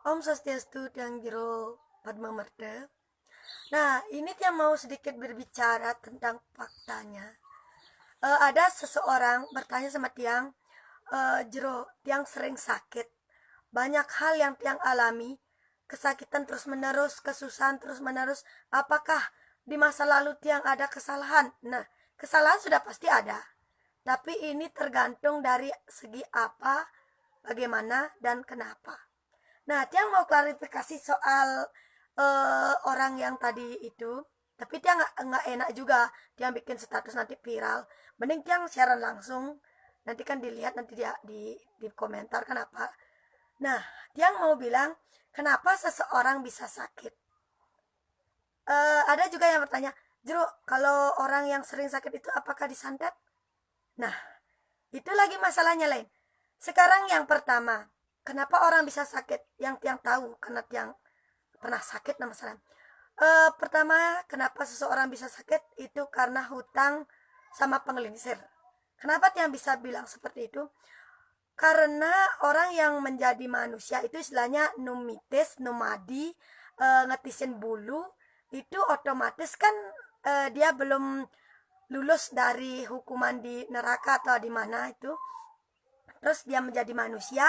Om Swastiastu, Tiang Jero Padma Marta. Nah, ini Tiang mau sedikit berbicara tentang faktanya. Ada seseorang bertanya sama Tiang, Jero, Tiang sering sakit. Banyak hal yang Tiang alami, kesakitan terus-menerus, kesusahan terus-menerus. Apakah di masa lalu Tiang ada kesalahan? Nah, kesalahan sudah pasti ada. Tapi ini tergantung dari segi apa, bagaimana, dan kenapa. Nah, Tiang mau klarifikasi soal orang yang tadi itu. Tapi dia nggak enak juga dia bikin status nanti viral. Mending Tiang siaran langsung. Nanti kan dilihat nanti dia di komentar kenapa. Nah, Tiang mau bilang kenapa seseorang bisa sakit. Ada juga yang bertanya, Jero, kalau orang yang sering sakit itu apakah disantet? Nah, itu lagi masalahnya lain. Sekarang yang pertama, kenapa orang bisa sakit? Yang Tiang tahu karena Tiang pernah sakit nama salah. Pertama, kenapa seseorang bisa sakit itu karena hutang sama penggelincir. Kenapa Tiang bisa bilang seperti itu? Karena orang yang menjadi manusia itu istilahnya numitis, nomadi, ngetisin bulu, itu otomatis kan dia belum lulus dari hukuman di neraka atau di mana itu. Terus dia menjadi manusia.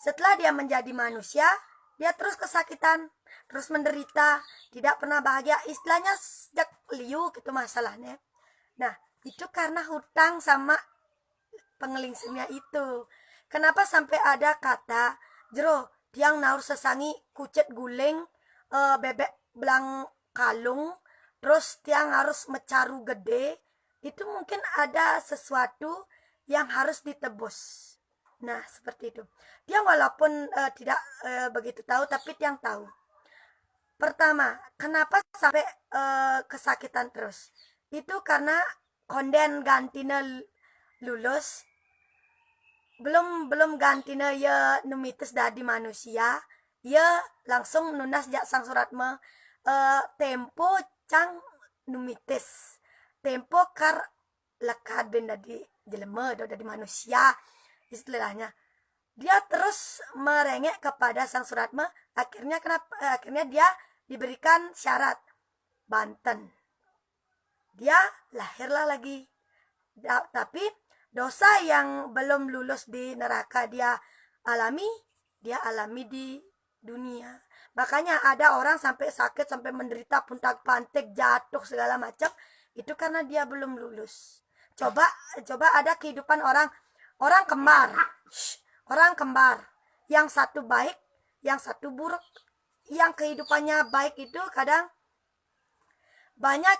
Setelah dia menjadi manusia, dia terus kesakitan, terus menderita, tidak pernah bahagia. Istilahnya sejak liu gitu masalahnya. Nah, itu karena hutang sama pengelingsirnya itu. Kenapa sampai ada kata, Jero, tiang naur sesangi kucet guling, bebek belang kalung, terus tiang harus mecaru gede, itu mungkin ada sesuatu yang harus ditebus. Nah, seperti itu. Dia walaupun tidak begitu tahu, tapi tiang tahu. Pertama, kenapa sampai kesakitan terus? Itu karena konden gantina lulus, belum belum gantina ya numitis dadi manusia, ya langsung nunas jak sang surat tempo cang numitis. Tempo kar lekat ben dadi jelema do dadi manusia istilahnya. Dia terus merengek kepada sang Suratma. Akhirnya dia diberikan syarat Banten. Dia lahirlah lagi. Tapi dosa yang belum lulus di neraka dia alami di dunia. Makanya ada orang sampai sakit, sampai menderita, puntak-pantik, jatuh segala macam, itu karena dia belum lulus. Coba coba ada kehidupan orang orang kembar. Orang kembar, yang satu baik, yang satu buruk. Yang kehidupannya baik itu kadang banyak,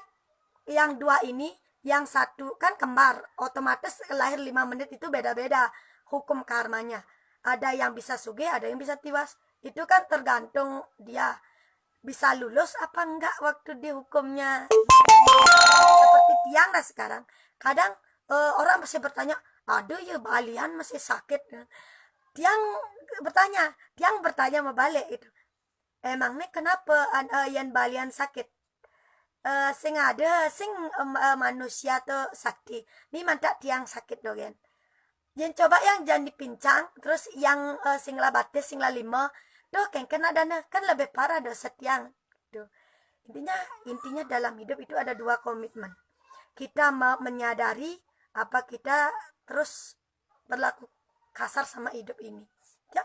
yang dua ini, yang satu kan kembar, otomatis lahir 5 menit itu beda-beda hukum karmanya. Ada yang bisa sugih, ada yang bisa tiwas. Itu kan tergantung dia bisa lulus apa enggak waktu dihukumnya. Seperti tiang dah sekarang. Kadang orang masih bertanya, aduh ya balian masih sakit. Tiang bertanya membalik itu. Emangnya kenapa yang balian sakit? Sing ada sing manusia tuh sakit. Ini mantak tiang sakit dogen. Yang coba yang jangan dipincang, terus yang sing lah batis, sing lah lima, doh kan kena dana kan lebih parah doh setiang. Tuh. Intinya dalam hidup itu ada dua komitmen. Kita mau menyadari apa kita terus berlaku kasar sama hidup ini. Ya.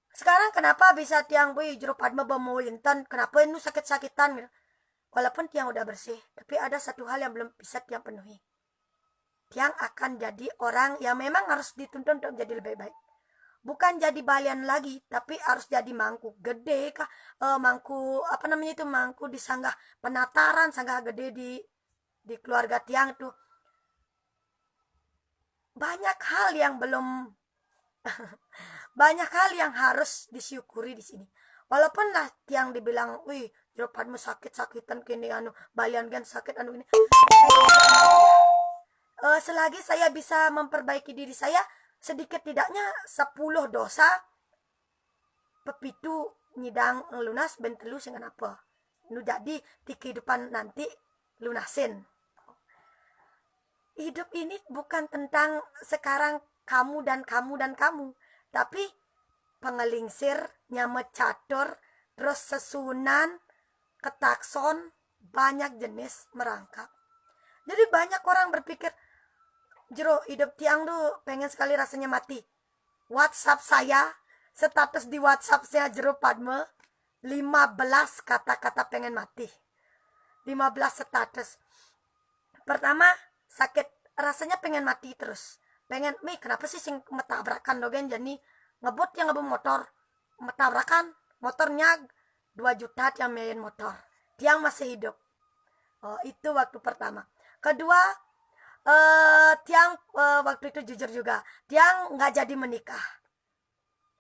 Sekarang kenapa bisa tiang boy jeruk padma bemuintan? Kenapa ini sakit-sakitan? Gitu. Walaupun tiang udah bersih, tapi ada satu hal yang belum bisa tiang penuhi. Tiang akan jadi orang yang memang harus dituntun untuk menjadi lebih baik. Bukan jadi balian lagi, tapi harus jadi mangku gede kah? Mangku apa namanya itu, mangku di sanggah penataran, sanggah gede di keluarga tiang tuh. Banyak hal yang belum banyak hal yang harus disyukuri di sini. Walaupun lah tiang dibilang, wih, jeropanmu sakit-sakitan kini anu, balian kan sakit anu ini. Selagi saya bisa memperbaiki diri saya, sedikit tidaknya 10 dosa pepitu nyidang lunas bentelu sing apa. Nu jadi di kehidupan nanti lunasin. Hidup ini bukan tentang sekarang kamu dan kamu dan kamu, tapi pengelingsir, nyamet catur, terus sesunan, ketakson, banyak jenis merangkap. Jadi banyak orang berpikir, jero hidup tiang tuh pengen sekali rasanya mati. WhatsApp saya, status di WhatsApp saya jero Padme, 15 kata-kata pengen mati. 15 status. Pertama, sakit, rasanya pengen mati terus. Pengen, kenapa sih sing metabrakan dogen jadi ngebut yang ngebut motor. Metabrakan, motornya 2 juta tiang main motor. Tiang masih hidup. Oh, itu waktu pertama. Kedua, tiang waktu itu jujur juga. Tiang nggak jadi menikah.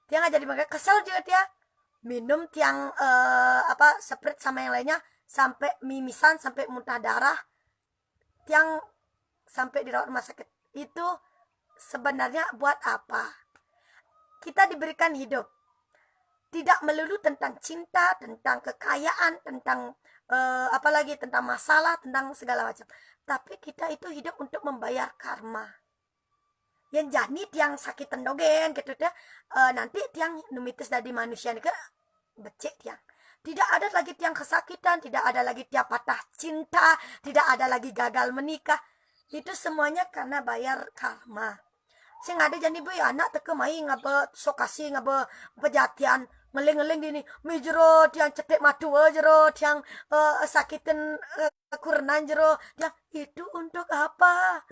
Tiang nggak jadi menikah. Kesel juga tiang. Minum tiang Sprite sama yang lainnya sampai mimisan, sampai muntah darah. Tiang sampai dirawat rumah sakit. Itu sebenarnya buat apa? Kita diberikan hidup. Tidak melulu tentang cinta, tentang kekayaan, tentang apalagi tentang masalah, tentang segala macam. Tapi kita itu hidup untuk membayar karma. Yang jani tiang sakit tendogen gitu ya. Nanti tiang numitis dari manusia nih ke becek tiang. Tidak ada lagi tiang kesakitan, tidak ada lagi tiang patah cinta, tidak ada lagi gagal menikah. Itu semuanya karena bayar karma. Sing ada jani boy anak teke mai ngabe sokasi ngabe pejatian ngeleng-ngeleng dini mijero tiang cetek matu jero tiang sakitin kurenan jero tiang itu untuk apa?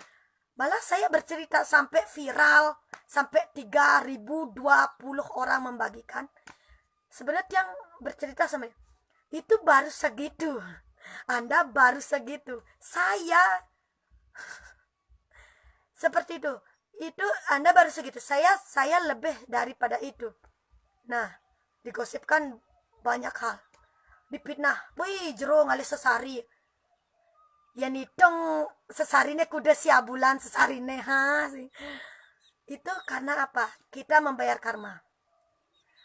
Malah saya bercerita sampai viral, sampai 3020 orang membagikan. Sebenarnya tiang bercerita sama itu baru segitu. Anda baru segitu. Saya seperti itu. Itu Anda baru segitu. Saya lebih daripada itu. Nah, digosipkan banyak hal. Dipitnah, wih jero ngali sesari. Ya nitong sesarine kuda siabulan sesarine ha. Itu karena apa? Kita membayar karma.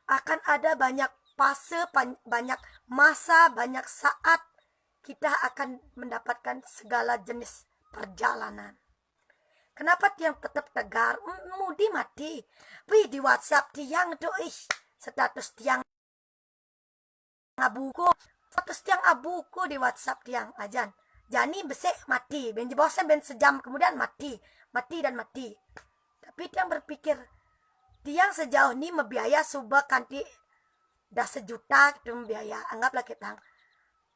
Akan ada banyak fase, banyak masa, banyak saat kita akan mendapatkan segala jenis perjalanan. Kenapa tiang tetap tegar? Mudi mati. Wih di WhatsApp tiang tuh, status tiang abuku. Status tiang abuku di WhatsApp tiang ajan. Jani besek mati. Ben bosan ben sejam kemudian mati. Mati dan mati. Tapi tiang berpikir, tiang sejauh ini membiaya subah kanti dah 1 juta gitu membiaya. Anggaplah kita.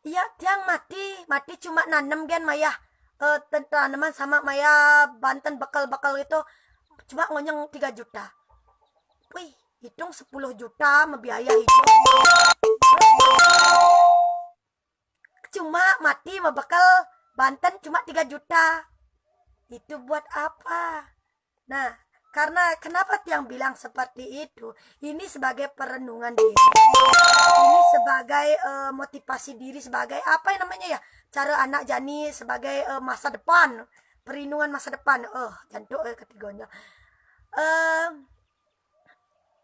Iya tiang mati cuma nanem gen maya. Tanaman sama Maya Banten bakal-bakal itu cuma ngonyeng 3 juta. Wih, hitung 10 juta membiaya hidup. Cuma mati bakal Banten cuma 3 juta. Itu buat apa? Nah, karena kenapa tiang bilang seperti itu? Ini sebagai perenungan diri. Ini sebagai motivasi diri, sebagai apa yang namanya ya? Cara anak jani sebagai masa depan, perlindungan masa depan. Jantung ketiganya.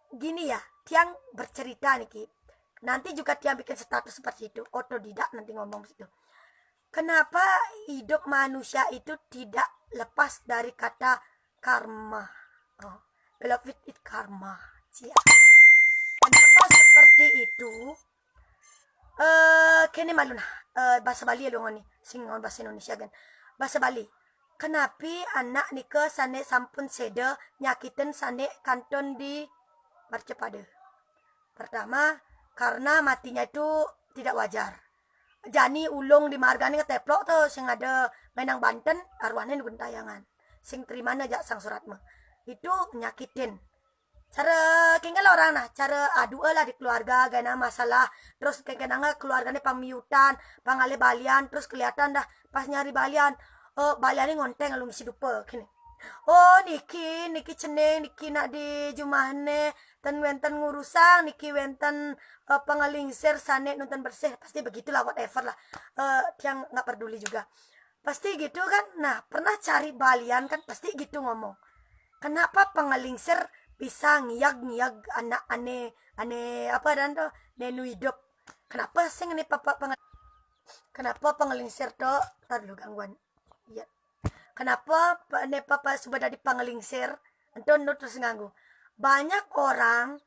Gini ya, tiang bercerita nih Ki. Nanti juga tiang bikin status seperti itu, otodidak nanti ngomong situ. Kenapa hidup manusia itu tidak lepas dari kata karma? Beloved it karma. Cia. Kenapa seperti itu? Kini malu nah. Bahasa Bali ya nih. Singon bahasa Indonesia kan. Bahasa Bali. Kenapa anak nika sane sampun seda nyakitin sane kanton di Marcepada? Pertama, karena matinya itu tidak wajar. Jani ulung di margane ngeteplok tuh sing ada menang Banten arwahnya di Gentayangan. Sing terimana aja sang surat mah. Itu nyakitin. Cara kengkel orang nah, cara adu lah di keluarga gana masalah. Terus kengkel keluarganya pamiutan, pangale balian, terus kelihatan dah pas nyari balian. Balian ngonteng lu ngisi dupe kini. Niki ceneng niki nak di jumahne ten wenten ngurusang niki wenten pengelingsir sane nonton bersih pasti begitulah whatever lah. Yang nggak peduli juga. Pasti gitu kan. Nah, pernah cari balian kan pasti gitu ngomong. Kenapa pengelingsir bisa ngiyag anak aneh apa dan tuh nenu hidup? Kenapa sih ini kenapa pengelingsir tuh tar lu gangguan? Iya. Kenapa papa sudah di pengelingsir? Enton terus nganggu. Banyak orang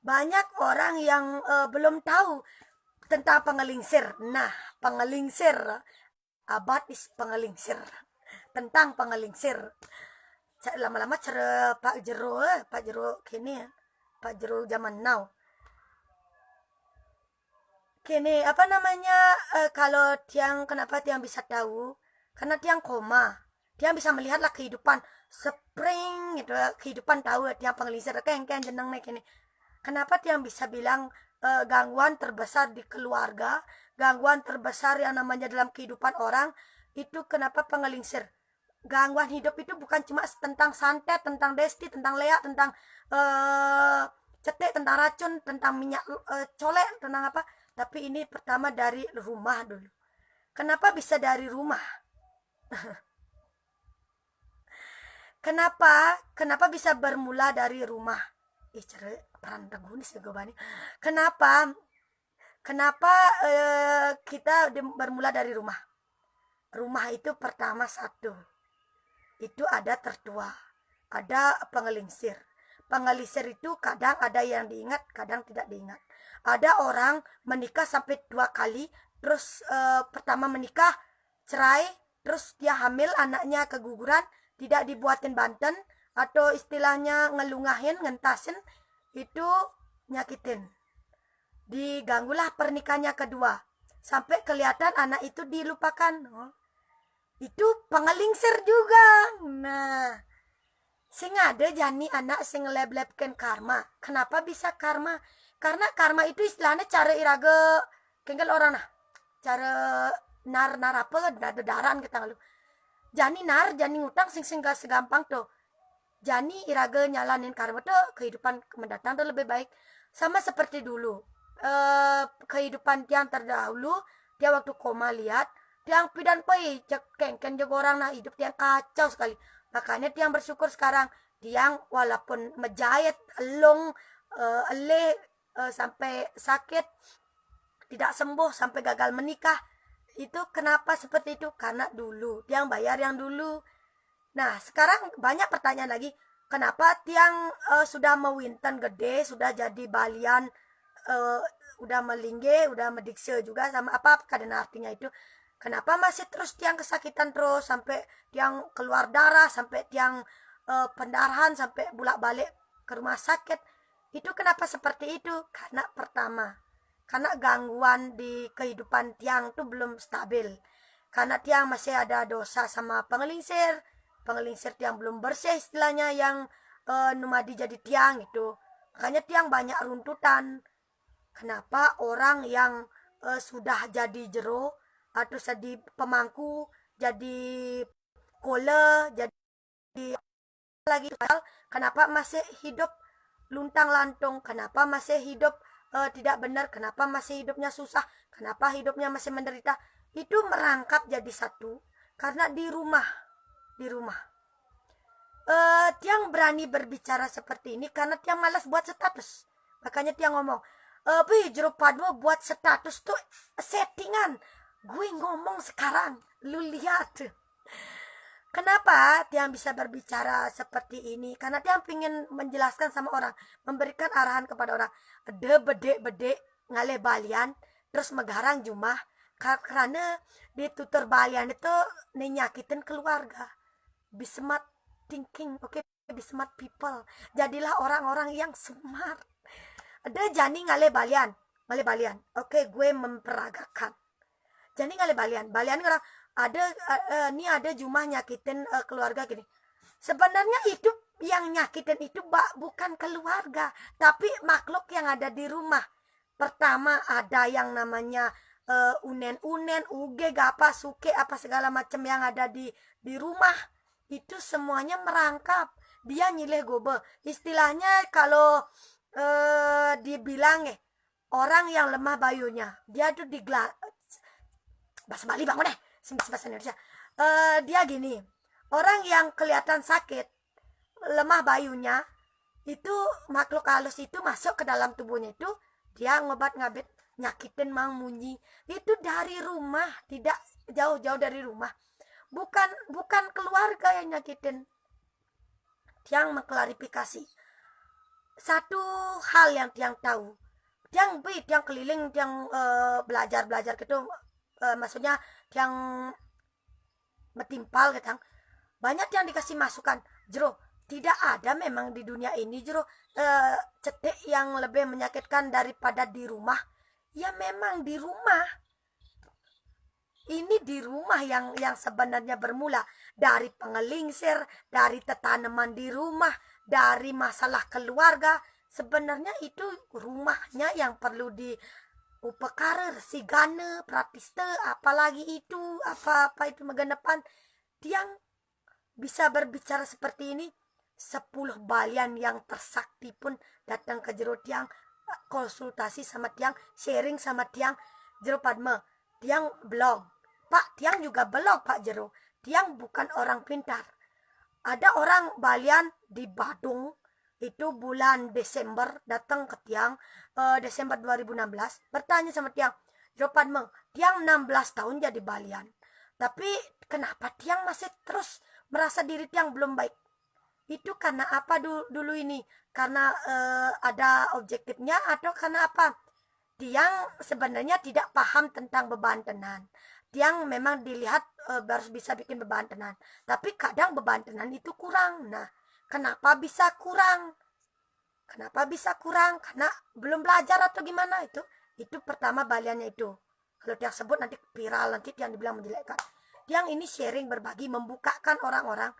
Banyak orang yang belum tahu tentang pengelingsir. Nah, pengelingsir, abad is pengelingsir, tentang pengelingsir. Lama-lama cara Pak Jero kini ya, Pak Jero zaman now. Kini apa namanya, kalau tiang kenapa tiang bisa tahu? Karena tiang koma. Tiang bisa melihatlah kehidupan spring gitu, kehidupan tahu tiang pengelingsir kayak jeneng nih kini. Kenapa tiang bisa bilang gangguan terbesar di keluarga, gangguan terbesar yang namanya dalam kehidupan orang itu kenapa pengelingsir? Gangguan hidup itu bukan cuma tentang santet, tentang desti, tentang leak, tentang cetek, tentang racun, tentang minyak colek, tentang apa. Tapi ini pertama dari rumah dulu. Kenapa bisa dari rumah? Kenapa bisa bermula dari rumah? Peran tegunis ya gue. Kenapa? Kenapa kita bermula dari rumah? Rumah itu pertama satu. Itu ada tertua, ada pengelingsir. Pengelingsir itu kadang ada yang diingat, kadang tidak diingat. Ada orang menikah sampai 2 kali, terus pertama menikah, cerai, terus dia hamil, anaknya keguguran, tidak dibuatin banten, atau istilahnya ngelungahin, ngentasin, itu nyakitin. Diganggulah pernikahannya kedua, sampai kelihatan anak itu dilupakan. Itu pengelingsir juga. Nah, sing ada jani anak sing leblebkan karma. Kenapa bisa karma? Karena karma itu istilahnya cara iraga kengkel orang nah. Cara nar apa daran kita lu. Jani ngutang sing gak segampang tuh. Jani iraga nyalanin karma tuh kehidupan mendatang tuh lebih baik. Sama seperti dulu. Kehidupan tiang terdahulu, dia waktu koma lihat tiang pidan pai kengken jago orang nah hidup tiang kacau sekali. Makanya tiang bersyukur sekarang tiang walaupun menjahit elong sampai sakit tidak sembuh sampai gagal menikah. Itu kenapa seperti itu? Karena dulu tiang bayar yang dulu. Nah sekarang banyak pertanyaan lagi. Kenapa tiang sudah mewinten gede, sudah jadi balian, udah melingge, udah medikse juga sama apa karena artinya itu. Kenapa masih terus tiang kesakitan terus sampai tiang keluar darah, sampai tiang pendarahan, sampai bolak-balik ke rumah sakit? Itu kenapa seperti itu? Karena pertama, karena gangguan di kehidupan tiang tuh belum stabil. Karena tiang masih ada dosa sama pengelingsir. Pengelingsir tiang belum bersih istilahnya yang numadi jadi tiang itu. Makanya tiang banyak runtutan. Kenapa orang yang sudah jadi jero atau jadi pemangku, jadi kole, jadi lagi kenapa masih hidup luntang lantung, kenapa masih hidup tidak benar, kenapa masih hidupnya susah, kenapa hidupnya masih menderita, itu merangkap jadi satu karena di rumah tiang berani berbicara seperti ini karena tiang malas buat status. Makanya tiang ngomong jeruk padu buat status tuh settingan. Gue ngomong sekarang, lu lihat. Kenapa tiang bisa berbicara seperti ini? Karena tiang pingin menjelaskan sama orang, memberikan arahan kepada orang. Ada bedek ngaleh balian, terus megarang jumah. Karena di tutur balian itu nyakitin keluarga. Be smart thinking, oke? Be smart people. Jadilah orang-orang yang smart. Ada jani ngale balian. Oke, gue memperagakan. Jani ngale balian orang ada ini ada jumah nyakitin keluarga gini. Sebenarnya hidup yang nyakitin itu bukan keluarga, tapi makhluk yang ada di rumah. Pertama ada yang namanya unen, uge, gapa, suke, apa segala macam yang ada di rumah. Itu semuanya merangkap. Dia nyileh gobe. Istilahnya kalau dibilang orang yang lemah bayunya, dia tuh bahasa Bali bangun deh, bahasa Indonesia. Dia gini, orang yang kelihatan sakit, lemah bayunya, itu makhluk halus itu masuk ke dalam tubuhnya itu, dia ngobat ngabit, nyakitin mang munyi. Itu dari rumah, tidak jauh-jauh dari rumah. Bukan keluarga yang nyakitin. Yang mengklarifikasi. satu hal yang tiang tahu, tiang keliling, tiang belajar gitu, maksudnya tiang metimpal gitu, banyak yang dikasih masukan jero, tidak ada memang di dunia ini jero cetek yang lebih menyakitkan daripada di rumah. Ya memang di rumah, ini di rumah yang sebenarnya bermula dari pengelingsir, dari tanaman di rumah, dari masalah keluarga. Sebenarnya itu rumahnya yang perlu di upekara, sigana, pratiste, apalagi itu, apa-apa itu megenepan. Tiang bisa berbicara seperti ini, 10 balian yang tersakti pun datang ke jero tiang, konsultasi sama tiang, sharing sama tiang. Jero Padma, tiang blog pak, tiang juga blog pak jero, tiang bukan orang pintar. Ada orang balian di Badung itu bulan Desember datang ke tiang, Desember 2016, bertanya sama tiang, jero Padma, tiang 16 tahun jadi balian, tapi kenapa tiang masih terus merasa diri tiang belum baik? Itu karena apa dulu ini? Karena ada objektifnya atau karena apa? Tiang sebenarnya tidak paham tentang beban tenan. Tiang memang dilihat harus bisa bikin beban tenan. Tapi kadang beban tenan itu kurang. Nah, kenapa bisa kurang? Kenapa bisa kurang? Karena belum belajar atau gimana itu? Itu pertama baliannya itu. Kalau tiang sebut nanti viral, nanti tiang dibilang menjelekkan. Tiang ini sharing, berbagi, membukakan orang-orang.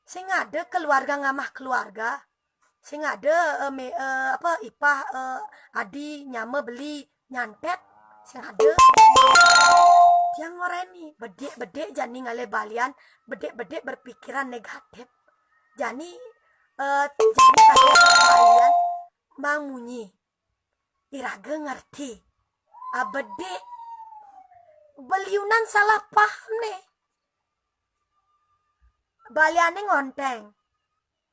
Sing ada keluarga ngamah keluarga, sing ada apa ipah, adi nyama beli nyantet, sing ada tiang ngoreni bedek jani ngale balian, bedek berpikiran negatif. Jani jani balian mangunyi iraga ngerti, bedek beliunan salah paham nih, baliane ngonteng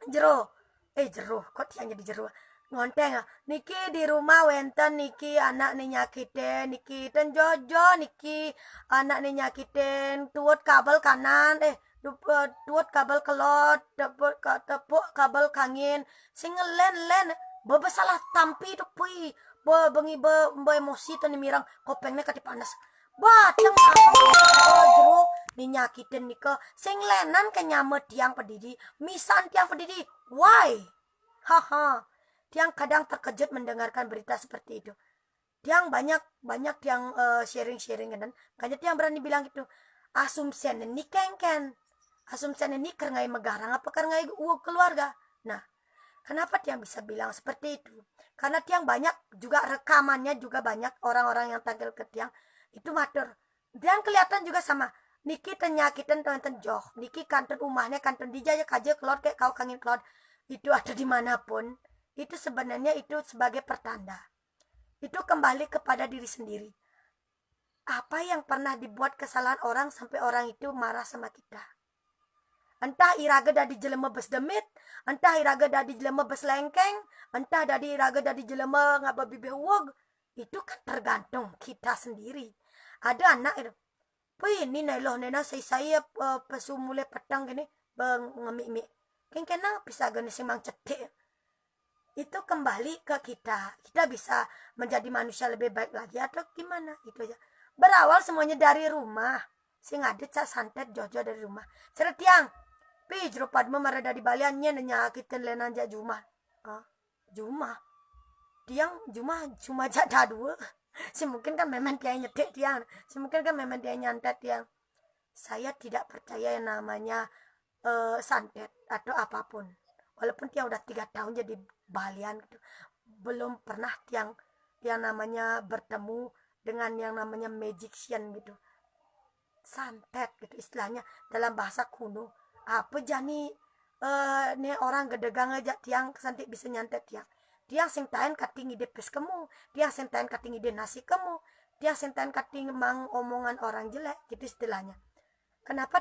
jero, jero kok tiang jadi jero, ngonteng niki di rumah wenten niki anak nih nyakitin, niki ten jojo niki anak nih nyakitin, tuut kabel kanan, tuut kabel kelot, tepuk kabel kangin, sing len bebesalah tampi tuh pui, bengi emosi tuh mirang kopengnya kati panas, batang jero dinyakitin nika sing lenan kenyamet tiang pedidi, misan tiang pedidi, why? Haha, tiang kadang terkejut mendengarkan berita seperti itu. Tiang banyak yang sharing dan banyak yang berani bilang itu asumsian ini kengken, asumsian ini kerengai megarang apa kerengai keluarga. Nah, kenapa tiang bisa bilang seperti itu? Karena tiang banyak juga rekamannya, juga banyak orang-orang yang tampil ke tiang itu matur. Tiang kelihatan juga sama niki tenyakitan teman joh, niki kantor rumahnya kantor dijaya kaja kelot kayak kau kangin kelot, itu ada dimanapun, itu sebenarnya itu sebagai pertanda. Itu kembali kepada diri sendiri. Apa yang pernah dibuat kesalahan orang sampai orang itu marah sama kita? Entah iraga dari jelema bes demit, entah iraga dari jelema bes lengkeng, entah dari iraga dari jelema ngaba bibe uog, itu kan tergantung kita sendiri. Ada anak itu, ini nailoh nena saya pesumule petang gini ngemi kena bisa gini simang cetek. Itu kembali ke kita bisa menjadi manusia lebih baik lagi atau gimana, itu aja. Berawal semuanya dari rumah, sing ada cak santet jojo dari rumah seretiang pi jero Padma marada di baliannya nyakitin lenan jak jumah, jumah tiang cuma jak dua si mungkin kan memang dia nyetek tiang, si mungkin kan memang dia nyantet tiang. Saya tidak percaya yang namanya santet atau apapun, walaupun tiang udah 3 tahun jadi balian gitu, belum pernah tiang yang namanya bertemu dengan yang namanya magician gitu, santet gitu istilahnya dalam bahasa kuno. Apa jani nih orang gedegang aja tiang kesantik bisa nyantet tiang sing taen kating ide pes kamu, tiang sing taen kating ide nasi kamu, tiang sing taen kating mang omongan orang jelek gitu istilahnya. Kenapa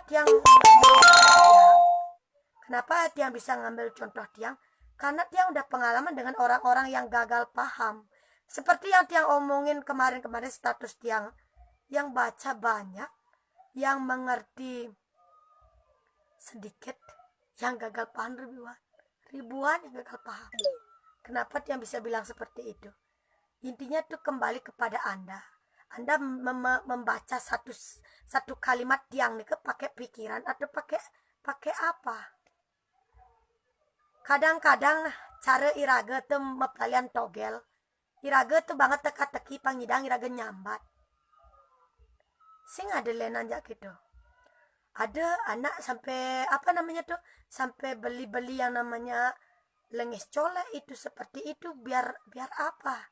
tiang bisa ngambil contoh tiang? Karena tiang udah pengalaman dengan orang-orang yang gagal paham. Seperti yang tiang omongin kemarin-kemarin status tiang, yang baca banyak, yang mengerti sedikit, yang gagal paham ribuan yang gagal paham. Kenapa dia bisa bilang seperti itu? Intinya tuh kembali kepada Anda. Anda membaca satu kalimat yang nih pakai pikiran atau pakai apa? Kadang-kadang cara iraga tuh mepalian togel. Iraga tuh banget teka-teki pangidang iraga nyambat. Sing ada lenanja gitu. Ada anak sampai apa namanya tuh, sampai beli-beli yang namanya lengis cole itu seperti itu biar apa?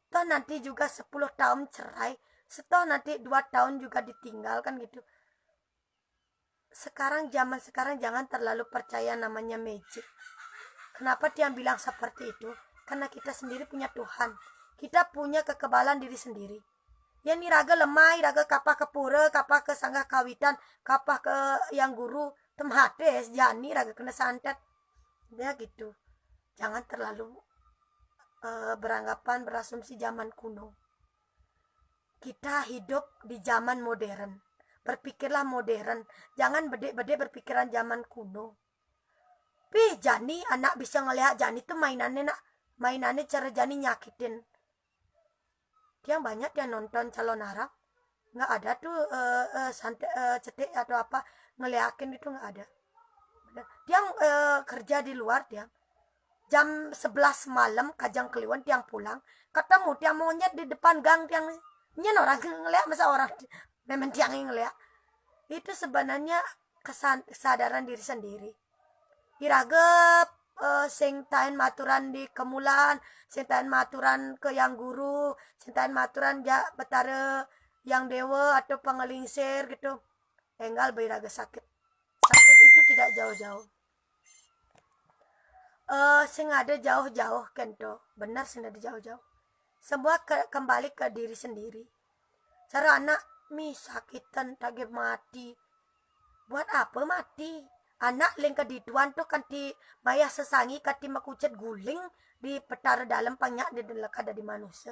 Toh nanti juga 10 tahun cerai, setelah nanti 2 tahun juga ditinggalkan gitu. Zaman sekarang jangan terlalu percaya namanya magic. Kenapa dia bilang seperti itu? Karena kita sendiri punya Tuhan. Kita punya kekebalan diri sendiri. Ya ni raga lemah, raga kapah ke pura, kapah ke sanggah kawitan, kapah ke yang guru, temhate jani raga kena santet. Ya gitu. Jangan terlalu beranggapan berasumsi zaman kuno. Kita hidup di zaman modern. Berpikirlah modern. Jangan bede-bede berpikiran zaman kuno. Jani anak bisa ngelihat Jani tuh mainannya cara Jani nyakitin. Yang banyak yang nonton calon arab, nggak ada tuh cetek atau apa ngeliatin itu, nggak ada. Dia kerja di luar, dia jam 11 malam kajang kliwon tiang pulang, ketemu tiang monyet di depan gang, tiang nyen orang ngeliat, masa orang memang tiang ngeliat. Itu sebenarnya kesadaran diri sendiri. Iragep sing tahan maturan di kemulan, sing tahan maturan ke yang guru, sing tahan maturan ja betara yang dewa atau pengelingsir gitu. Enggal beraga sakit. Sakit itu tidak jauh-jauh. Sing ada jauh-jauh kento. Benar sing ada jauh-jauh. Semua kembali ke diri sendiri. Cara anak sakitan tagih mati. Buat apa mati? Anak leng kedituan tuh kanti maya sesangi kanti makucet guling di petara dalam panyak di delaka dari manusia.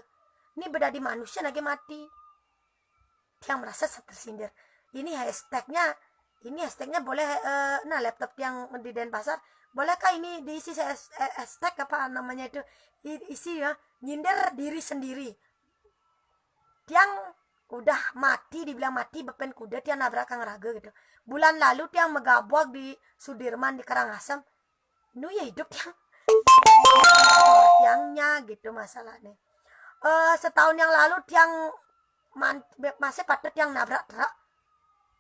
Ini beda di manusia lagi mati. Yang merasa tersindir. Ini hashtagnya boleh nah laptop yang di Denpasar, bolehkah ini diisi hashtag apa namanya itu? Isi ya, nyindir diri sendiri. Yang udah mati, dibilang mati bepen kuda, dia nabrak Kang Raga gitu. Bulan lalu dia megabok di Sudirman di Karangasem. Nu ya hidup tiangnya gitu masalahnya. Setahun yang lalu tiang masih patut yang nabrak truk.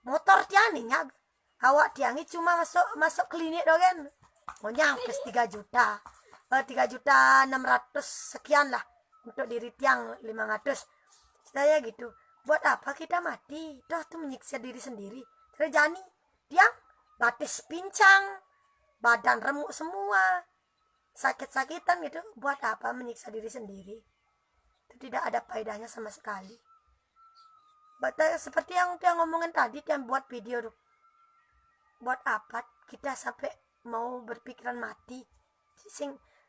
Motor tiang nih nyag. Awak tiangnya cuma masuk klinik doang. Mau nyampe 3 juta. 3.600.000 sekian lah untuk diri tiang 500. Saya gitu. Buat apa kita mati? Toh tuh menyiksa diri sendiri. Terjadi tiang batis pincang, badan remuk semua, sakit-sakitan gitu. Buat apa menyiksa diri sendiri? Itu tidak ada faedahnya sama sekali. Seperti yang dia ngomongin tadi, dia buat video tuh. Buat apa kita sampai mau berpikiran mati?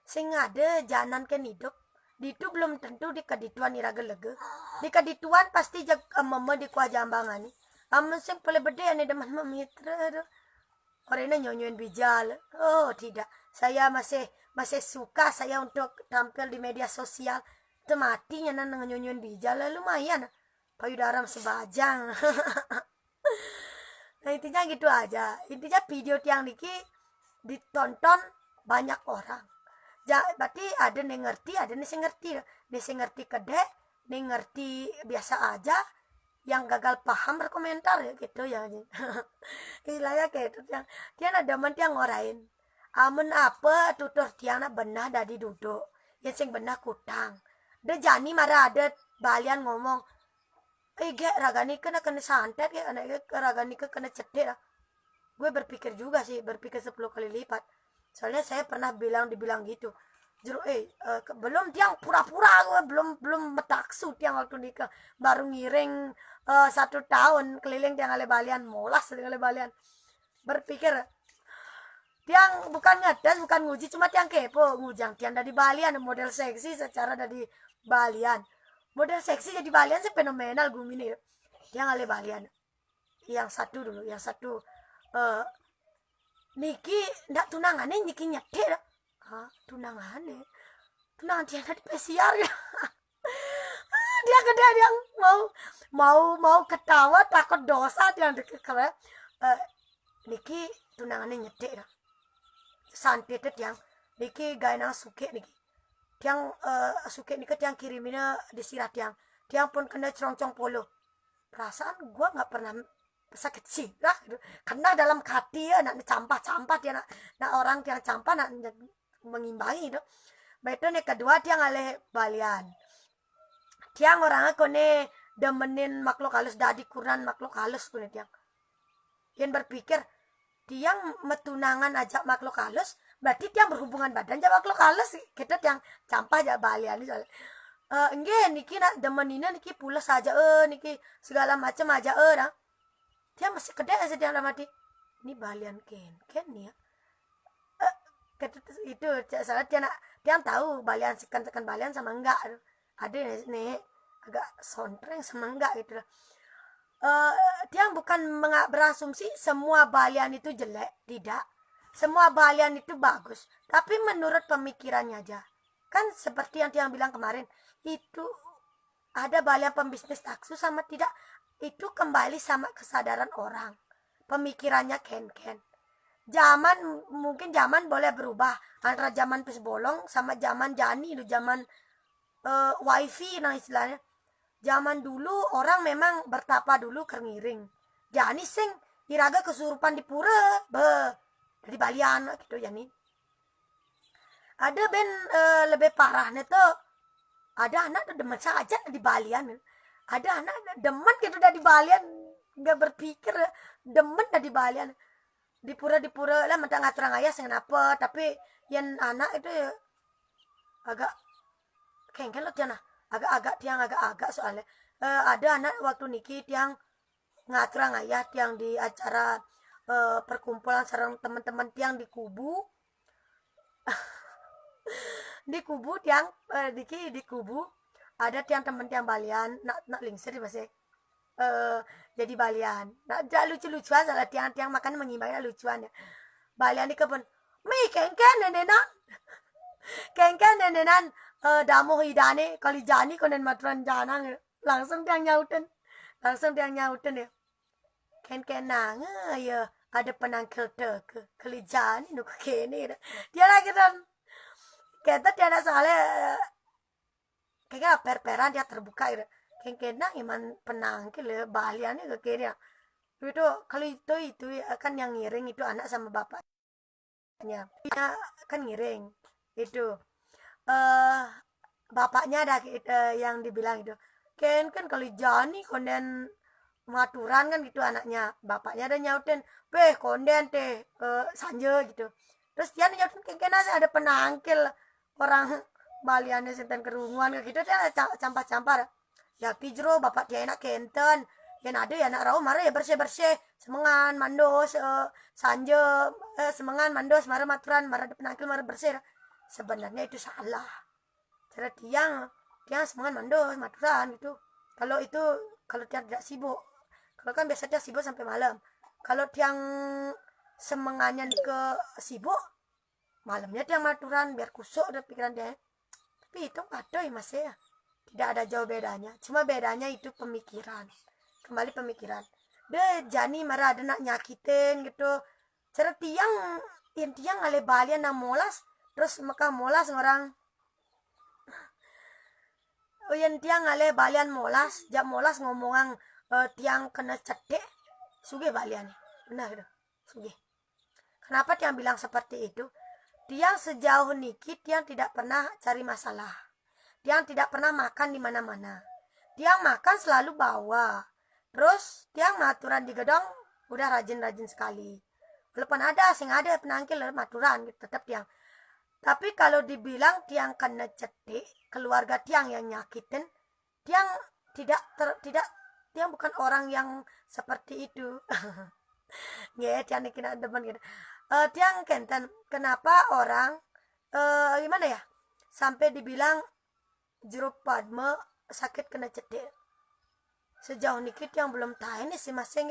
Sing ada jalan kan hidup. Itu belum tentu di kedituan iraga lega. Di kedituan pasti mama di kuah jambangan. Amun sing paling bede ane deman memitra. Orangnya nyonyoin bijal. Oh tidak. Saya masih suka saya untuk tampil di media sosial. Itu matinya nang nyonyoin bijal. Lumayan. Payudara sebajang. Nah intinya gitu aja. Intinya video tiang niki ditonton banyak orang. Berarti ada yang ngerti, ada yang ngerti. Yang ngerti kedek, yang ngerti biasa aja, yang gagal paham berkomentar ya gitu ya. Gila ya kayak itu. Dia ada yang ngorain. Amun apa tutur tiang benah dari duduk. Yang sing benah kutang. Dia jani marah ada balian ngomong. Gek ragani kena santet, ragani kena cetek. Gue berpikir juga sih, berpikir 10 kali lipat. Soalnya saya pernah dibilang gitu. Belum tiang pura-pura gue belum metaksu tiang waktu nikah, baru ngiring 1 tahun keliling tiang ale balian, molas dengan ale balian. Berpikir tiang bukan ngetes, bukan nguji, cuma tiang kepo ngujang tiang dari balian, model seksi secara dari balian. Model seksi jadi balian sih fenomenal gue ini. Tiang ale balian. Yang satu Niki ndak tunangannya Niki nyetir. Tunangannya tunangan dia di pesiar ya. Dia gede dia mau ketawa takut dosa dia karena niki tunangannya nyedek dah santai tuh yang niki gaya suke niki tiang suke niki tiang kirimnya disirat tiang pun kena cerongcong polo perasaan gua nggak pernah sakit sih lah gitu. Karena dalam hati ya nak campah dia nak orang tiang campah nak mengimbangi itu betul nih kedua tiang aleh balian tiang orangnya kone demenin makhluk halus dadi kuran makhluk halus kone tiang yang berpikir tiang metunangan aja makhluk halus berarti tiang berhubungan badan aja makhluk halus kita tiang campah aja balian soalnya enggak niki nak demenina niki pulas aja niki segala macam aja nah tiang masih gede aja tiang dalam hati ini balian ken nih ya itu salah tiang tahu balian sekan balian sama enggak ada nih agak sontreng sama enggak gitu tiang bukan berasumsi semua balian itu jelek, tidak. Semua balian itu bagus, tapi menurut pemikirannya aja. Kan seperti yang tiang bilang kemarin, itu ada balian pembisnis taksu sama tidak, itu kembali sama kesadaran orang. Pemikirannya ken. Mungkin zaman boleh berubah antara zaman pisbolong sama zaman jani itu zaman wifi nah istilahnya. Zaman dulu orang memang bertapa dulu kengiring. Jani sing iraga kesurupan di pura, dari balian gitu jani. Ada lebih parahnya tuh. Ada anak demen saja di balian. Ada anak demen gitu dari balian, nggak berpikir demen dari balian. Di pura lah mentang ngatur ayah sing apa, tapi yang anak itu ya agak kengken lo jana. Agak soalnya ada anak waktu niki tiang ngatrang ayah tiang di acara perkumpulan sarang teman-teman tiang di kubu tiang di kubu ada tiang teman tiang balian nak lingsir bahasa jadi balian nak lucu-lucuan salah tiang makan mengimbangi lucuan ya balian di kebun mi kengken nenenan damu hidane kali jani konen matran janang langsung dia nyautin ya ken nang ya ada penangkel ke kali jani nu kene dia lagi dan kita dia ada soalnya kayak perperan dia terbuka ya ken nang iman penangkel ya baliannya ke kene itu kali itu akan yang ngiring itu anak sama bapaknya kan ngiring itu bapaknya ada yang dibilang itu kan kalau Jani konden maturan kan gitu anaknya bapaknya ada nyautin konden teh sanja gitu terus dia nyautin kan ada penangkil orang baliannya senten kerunguan gitu dia campur ya pijro bapak dia enak kenten yang ada ya anak rau marah ya bersih semangan mandos sanja semangan mandos marah maturan marah ada penangkil marah bersih sebenarnya itu salah cara tiang semangat mandos maturan gitu kalau tiang tidak sibuk kalau kan biasanya sibuk sampai malam kalau tiang semangatnya ke sibuk malamnya tiang maturan biar kusuk udah pikiran dia tapi itu ada ya mas ya tidak ada jauh bedanya cuma bedanya itu pemikiran kembali pemikiran deh jani marah ada nak nyakitin gitu cara tiang ngale balian na molas terus maka molas orang yang tiang ngale balian molas ngomongan tiang kena cedek suge balian benar gitu suge kenapa tiang bilang seperti itu tiang sejauh niki tiang tidak pernah cari masalah tiang tidak pernah makan di mana-mana tiang makan selalu bawa terus tiang maturan di gedong udah rajin sekali walaupun ada penangkil maturan gitu tetap tiang tapi kalau dibilang tiang kena cedek keluarga tiang yang nyakitin tiang tidak tiang bukan orang yang seperti itu ya tiang kena depan gitu tiang kenten kenapa orang gimana ya sampai dibilang jeruk padme sakit kena cedek sejauh ini tiang belum tahu nih sih masing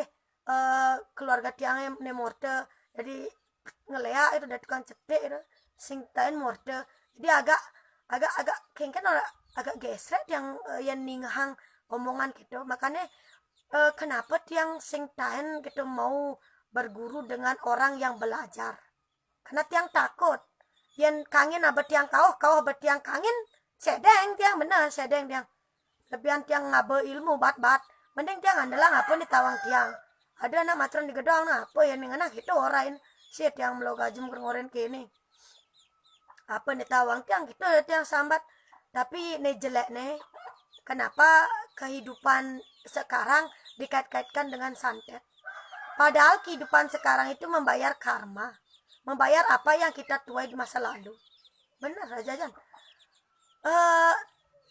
keluarga tiang yang morte jadi ngelea itu dari tukang cedek itu sing tain morte jadi agak agak kengken orang agak gesret yang ninghang omongan gitu. Makanya kenapa tiang sing tahan gitu mau berguru dengan orang yang belajar, karena tiang takut yang kangen abet tiang kau abet tiang kangen sedeng tiang bener sedeng tiang lebihan tiang ngabe ilmu bat mending tiang andalang apa nih tawang tiang ada anak matron di gedong nah apa yang anak itu orang sih tiang melogajem ngoren kini apa nih tawang tiang gitu tiang sambat. Tapi nih jelek nih kenapa kehidupan sekarang dikait-kaitkan dengan santet, padahal kehidupan sekarang itu membayar karma, membayar apa yang kita tuai di masa lalu. Bener aja Jan.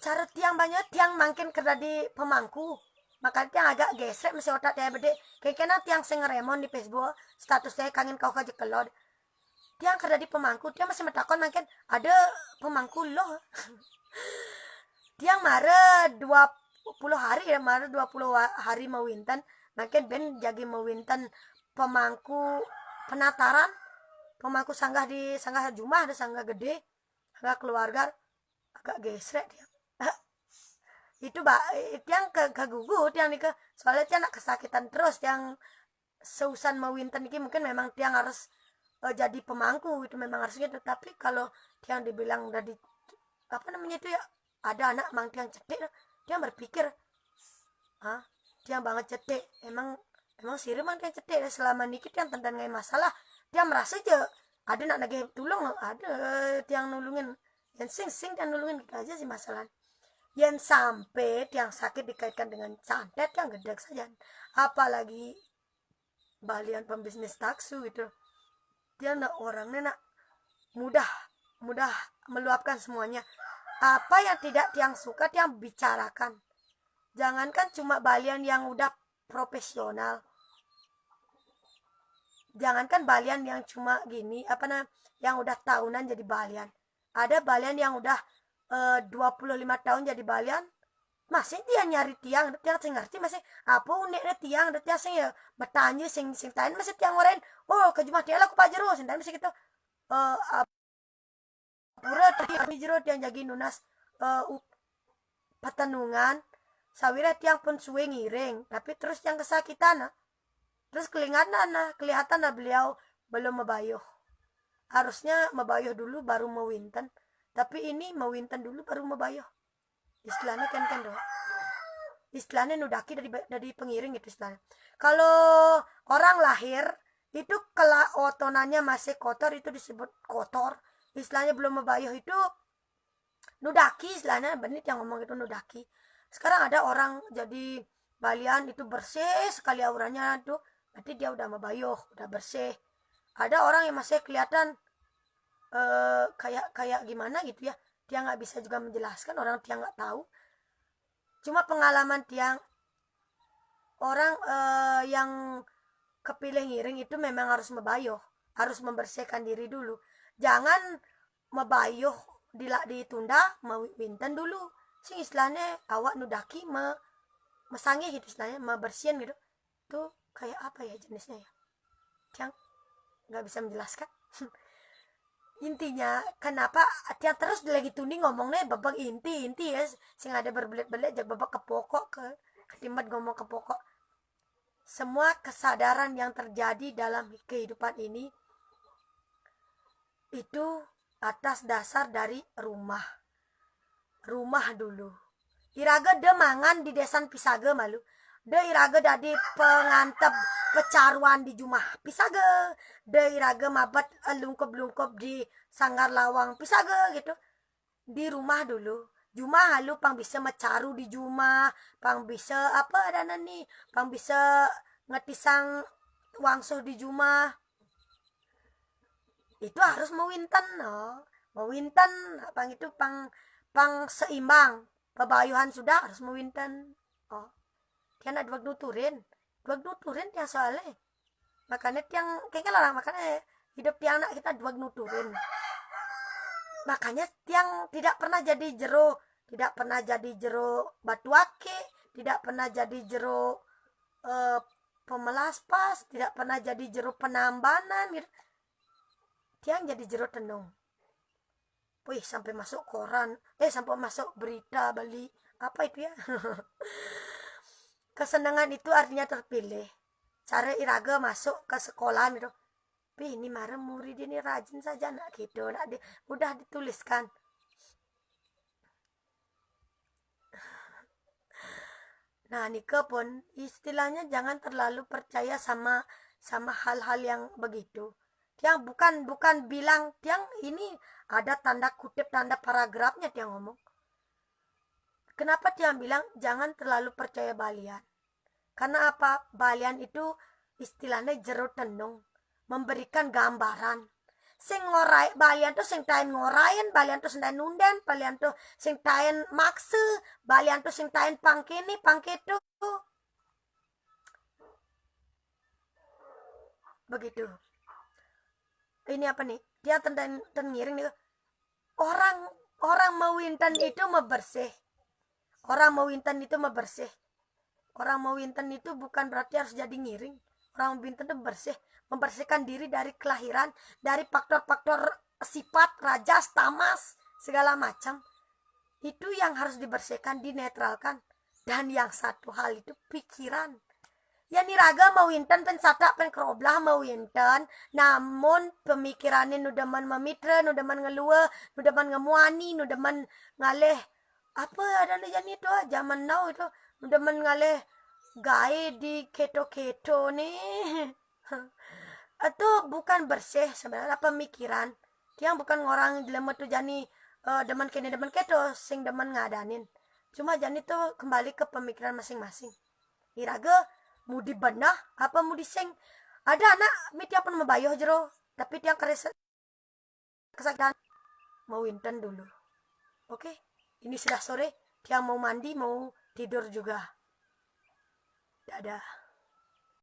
Cara tiang banyak tiang makin kerja di pemangku, makanya tiang agak gesek masih otak tiang bede kayak kena tiang sing remon di Facebook statusnya kangen kau kaje kelod tiang kerja di pemangku tiang masih metakon makin ada pemangku loh. Tiang mare 20 hari ya mare 20 hari mawinten makin ben jagi mawinten pemangku penataran pemangku sanggah di sanggah jumah ada sanggah gede sanggah keluarga agak gesrek dia. Itu yang kegugut yang nih soalnya tiang nak kesakitan terus yang seusan mawinten ini mungkin memang tiang harus jadi pemangku itu memang harus gitu. Tapi kalau tiang dibilang udah di apa namanya itu ya ada anak mang tiang cetek dia berpikir dia banget cetek emang sih mang tiang cetek selama nikit yang tentang masalah dia merasa aja ada nak lagi tulung ada tiang nulungin yang sing dan nulungin gitu aja sih masalah yang sampai tiang sakit dikaitkan dengan santet yang gede saja apalagi balian pembisnis taksu gitu dia nak orangnya nak mudah meluapkan semuanya. Apa yang tidak tiang suka tiang bicarakan. Jangankan cuma balian yang udah profesional. Jangankan balian yang cuma gini, yang udah tahunan jadi balian. Ada balian yang udah 25 tahun jadi balian, masih dia nyari tiang sing ngerti masih apa uniknya tiang tiang sing ya bertanya sing tain masih tiang orang oh kejumah dia lah ku pajero sing tain masih gitu pura tiang jero tiang jagi nunas patanungan sawira tiang pun suwe ngiring tapi terus yang kesakitan terus kelihatan beliau belum mebayuh, harusnya mebayuh dulu baru mewinten tapi ini mewinten dulu baru mebayuh istilahnya kan doh istilahnya nudaki dari pengiring gitu istilahnya. Kalau orang lahir itu kalau otonannya masih kotor itu disebut kotor, istilahnya belum mebayuh itu nudaki istilahnya benih yang ngomong itu nudaki. Sekarang ada orang jadi balian itu bersih sekali auranya tuh berarti dia udah mebayuh udah bersih. Ada orang yang masih kelihatan kayak gimana gitu ya, dia nggak bisa juga menjelaskan, orang dia nggak tahu, cuma pengalaman tiang orang yang kepilih ngiring itu memang harus mebayuh, harus membersihkan diri dulu, jangan mebayuh ditunda mewinten dulu sing istilahnya awak nudaki mesangi gitu istilahnya membersihin gitu tuh kayak apa ya jenisnya ya yang nggak bisa menjelaskan. Intinya kenapa tiang terus lagi tuning ngomongnya babak inti ya sing ada berbelit-belit jak babak ke pokok ketimbang ngomong ke pokok. Semua kesadaran yang terjadi dalam kehidupan ini itu atas dasar dari rumah dulu. Iraga de mangan di desan pisage malu. De iraga dadi pengantep pecaruan di jumah pisage. De iraga mabat lungkop-lungkop di sanggar lawang pisage gitu. Di rumah dulu. Jumah halu pang bisa mecaru di jumah, pang bisa apa ada nih, pang bisa ngetisang wangsuh di jumah. Itu harus mewinten no. Mewinten pang itu pang seimbang. Pebayuhan sudah harus mewinten. Oh. Tiang ada nuturin yang soalnya. Makanya tiang kayaknya orang makanya hidup tiang anak kita dua nuturin. Makanya tiang tidak pernah jadi jero batu ake, tidak pernah jadi jero pemelas pas, tidak pernah jadi jero penambanan gitu. Tiang jadi jero tenung. Wih, sampai masuk koran, sampai masuk berita Bali, apa itu ya? Kesenangan itu artinya terpilih. Cara Iraga masuk ke sekolah itu. Wih, ini marah murid ini rajin saja nak gitu. Udah dituliskan. Nah, Nika pun istilahnya jangan terlalu percaya sama hal-hal yang begitu. Tiang bukan bilang tiang ini ada tanda kutip tanda paragrafnya tiang ngomong. Kenapa tiang bilang jangan terlalu percaya balian? Karena apa? Balian itu istilahnya jero tenung, memberikan gambaran. Sing ngorai balian tuh sing tain ngorain, balian tuh sing tain nunden, balian tuh sing tain makse, balian tuh sing tain pangkini, pangkitu. Begitu. Ini apa nih? Dia tengiring nih. Orang orang mau winten itu mau bersih. Orang mau winten itu mau bersih. Orang mau winten itu bukan berarti harus jadi ngiring. Orang mau winten itu bersih, membersihkan diri dari kelahiran, dari faktor-faktor sifat, rajas, tamas, segala macam. Itu yang harus dibersihkan, dinetralkan. Dan yang satu hal itu pikiran. Ya niraga mau winten pen sata pen keroblah mau winten, namun pemikirannya nudaman memitra, nudaman ngelua, nudaman ngemuani, nudaman ngaleh apa ada jadi itu zaman now itu nudaman ngaleh gae di keto-keto nih. Itu bukan bersih sebenarnya pemikiran. Tiang bukan orang dilema tuh jani demen kene demen keto sing demen ngadanin. Cuma jani tuh kembali ke pemikiran masing-masing. Iraga mau dibenah apa mau diseng, ada anak mit yang pun membayar jero tapi tiang kesakitan mau winten dulu. Oke, ini sudah sore, tiang mau mandi mau tidur juga. Dadah.